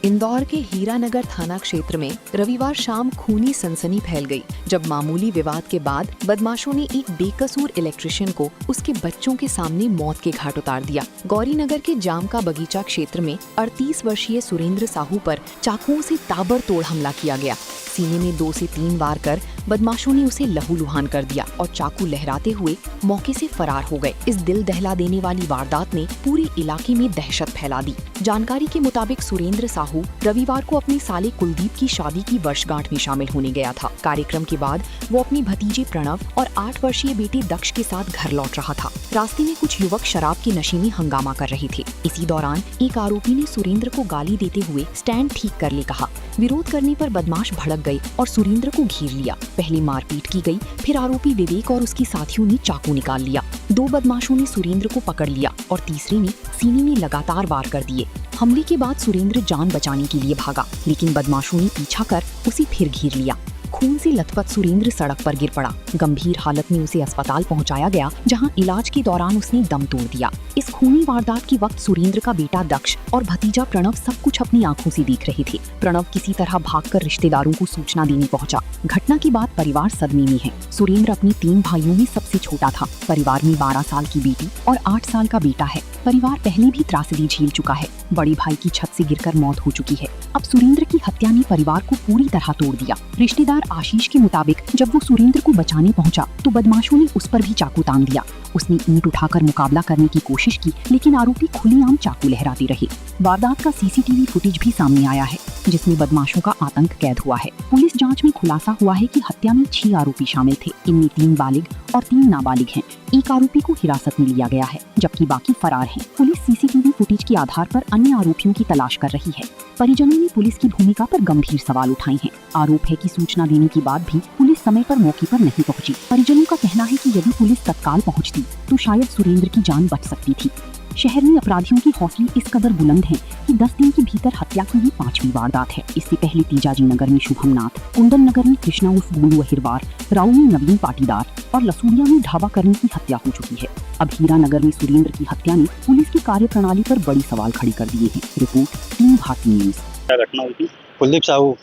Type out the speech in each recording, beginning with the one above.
इंदौर के हीरानगर थाना क्षेत्र में रविवार शाम खूनी सनसनी फैल गई जब मामूली विवाद के बाद बदमाशों ने एक बेकसूर इलेक्ट्रिशियन को उसके बच्चों के सामने मौत के घाट उतार दिया। गौरीनगर के जाम का बगीचा क्षेत्र में 38 वर्षीय सुरेंद्र साहू पर चाकुओं से ताबड़तोड़ हमला किया गया। सीने में 2 से 3 वार कर बदमाशों ने उसे लहूलुहान कर दिया और चाकू लहराते हुए मौके से फरार हो गए। इस दिल दहला देने वाली वारदात ने पूरे इलाके में दहशत फैला दी। जानकारी के मुताबिक सुरेंद्र साहू रविवार को अपने साले कुलदीप की शादी की वर्षगांठ में शामिल होने गया था। कार्यक्रम के बाद वो अपने भतीजे प्रणव और 8 वर्षीय बेटे दक्ष के साथ घर लौट रहा था। रास्ते में कुछ युवक शराब के नशे में हंगामा कर रहे थे। इसी दौरान एक आरोपी ने सुरेंद्र को गाली देते हुए स्टैंड ठीक करने कहा। विरोध करने पर बदमाश भड़क गए और सुरेंद्र को घेर लिया। पहले मारपीट की गई, फिर आरोपी विवेक और उसके साथियों ने चाकू निकाल लिया। 2 बदमाशों ने सुरेंद्र को पकड़ लिया और तीसरे ने सीने में लगातार वार कर दिए। हमले के बाद सुरेंद्र जान बचाने के लिए भागा, लेकिन बदमाशों ने पीछा कर उसे फिर घेर लिया। खून से लथपथ सुरेंद्र सड़क पर गिर पड़ा। गंभीर हालत में उसे अस्पताल पहुंचाया गया, जहां इलाज के दौरान उसने दम तोड़ दिया। इस खूनी वारदात के वक्त सुरेंद्र का बेटा दक्ष और भतीजा प्रणव सब कुछ अपनी आंखों से देख रहे थे। प्रणव किसी तरह भागकर रिश्तेदारों को सूचना देने पहुंचा। घटना के बाद परिवार सदमे में है। सुरेंद्र अपने 3 भाइयों में सबसे छोटा था। परिवार में 12 साल की बेटी और 8 साल का बेटा है। परिवार पहले भी त्रासदी झेल चुका है। बड़े भाई की छत से गिरकर मौत हो चुकी है। अब सुरेंद्र की हत्या ने परिवार को पूरी तरह तोड़ दिया। रिश्तेदार आशीष के मुताबिक जब वो सुरेंद्र को बचाने पहुंचा तो बदमाशों ने उस पर भी चाकू तान दिया। उसने ईंट उठाकर मुकाबला करने की कोशिश की, लेकिन आरोपी खुलेआम चाकू लहराते रहे। वारदात का सीसीटीवी फुटेज भी सामने आया है, जिसमें बदमाशों का आतंक कैद हुआ है। पुलिस जांच में खुलासा हुआ है कि हत्या में 6 आरोपी शामिल थे। इनमें 3 बालिग और 3 नाबालिग हैं। एक आरोपी को हिरासत में लिया गया है, जबकि बाकी फरार हैं। पुलिस सीसीटीवी फुटेज के आधार पर अन्य आरोपियों की तलाश कर रही है। परिजनों ने पुलिस की भूमिका पर गंभीर सवाल उठाए हैं। आरोप है कि सूचना देने के बाद भी पुलिस समय पर मौके पर नहीं पहुंची। परिजनों का कहना है कि यदि पुलिस तत्काल पहुंचती तो शायद सुरेंद्र की जान बच सकती थी। शहर में अपराधियों के हौसले इस कदर बुलंद हैं कि 10 दिन के भीतर हत्या की ये 5वीं वारदात है। इससे पहले तेजाजी नगर में शुभम नाथ, कुंदन नगर में कृष्णा उर्फ गोलू अहिरवार, राऊ में नवीन पाटीदार और लसूरिया में ढाबा कर्मी की हत्या हो चुकी है। अब हीरानगर में सुरेंद्र की हत्या ने पुलिस की कार्यप्रणाली पर बड़ी सवाल खड़ी कर दिए हैं। रिपोर्ट टीम भारतीय न्यूज। क्या घटना हुई थी? कुलदीप साहू,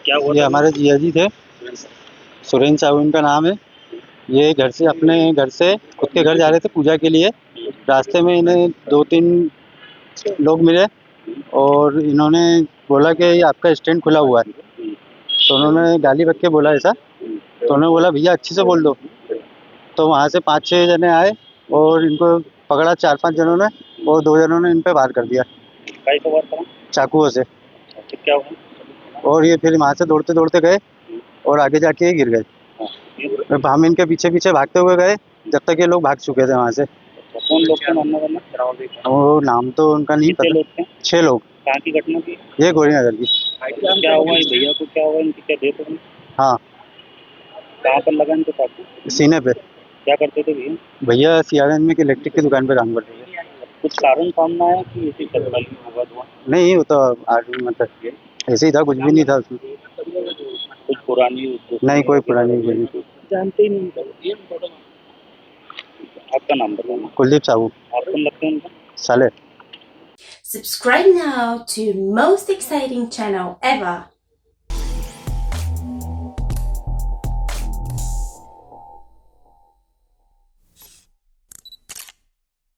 क्या हुआ? ये हमारे जिया जी थे। सुरेंद्र साहू इनका नाम है। ये घर से अपने घर से खुद के घर जा रहे थे पूजा के लिए। रास्ते में इन्हें 2-3 लोग मिले और इन्होंने बोला कि ये आपका स्टैंड खुला हुआ है। तो उन्होंने गाली बक के बोला ऐसा। तो उन्होंने बोला भैया अच्छे से बोल दो। तो वहाँ से 5-6 जने आए और इनको पकड़ा, 4-5 जनों ने, और 2 जनों ने इन पे वार कर दिया काय को वार करा? चाकुओं से। फिर क्या हुआ? और ये फिर वहाँ से दौड़ते दौड़ते गए और आगे जाके ये गिर गए। हम इनके पीछे पीछे भागते हुए गए जब तक ये लोग भाग चुके थे वहाँ से। कौन लोग थे? मानना वो नाम तो उनका नहीं कितने पता। लोग थे? 6 लोग। कहाँ की घटना थी? ये गोरीनगर की। क्या हुआ इस भैया को? क्या हुआ? इनकी क्या डेथ हो गई? हाँ, कहाँ पर लगा इनको चाकू? सीने पे। क्या करते थे भैया? भैया सियागंज में इलेक्ट्रिक की दुकान पे काम करते थे। कुछ कारण सामने आया कि ऐसी चलवाई होगा हुआ? नहीं, वो तो आगे मतलब ऐसे ही था, कुछ भी नहीं था उसमें। कुछ पुरानी नहीं, कोई पुरानी नहीं। जानते ही नहीं। आपका नाम बताना। कुलदीप साहू। आप कौन लगते हैं उनका? साले। Subscribe now to most exciting channel ever.